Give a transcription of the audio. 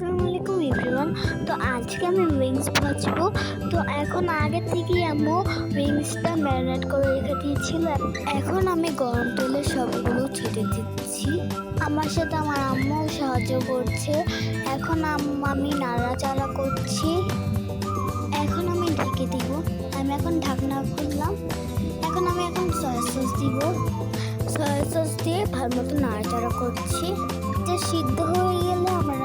আসসালামু আলাইকুম এভরিওয়ান। তো আজকে আমি উইংস ভাজবো। তো এখন আগে থেকেই আম্মু উইংসটা ম্যারিনেট করে রেখে দিয়েছিল। এখন আমি গরম তেলে সবগুলো ছেড়ে দিচ্ছি। আমার সাথে আমার আম্মু সাহায্য করছে। এখন আমি নাড়াচাড়া করছি। এখন আমি ঢেকে দিব। আমি এখন ঢাকনা খুললাম। এখন সয়া সস দিব। সয়া সস দিয়ে ভালো মতো নাড়াচাড়া করছি। এটা সিদ্ধ হয়ে গেলে আমার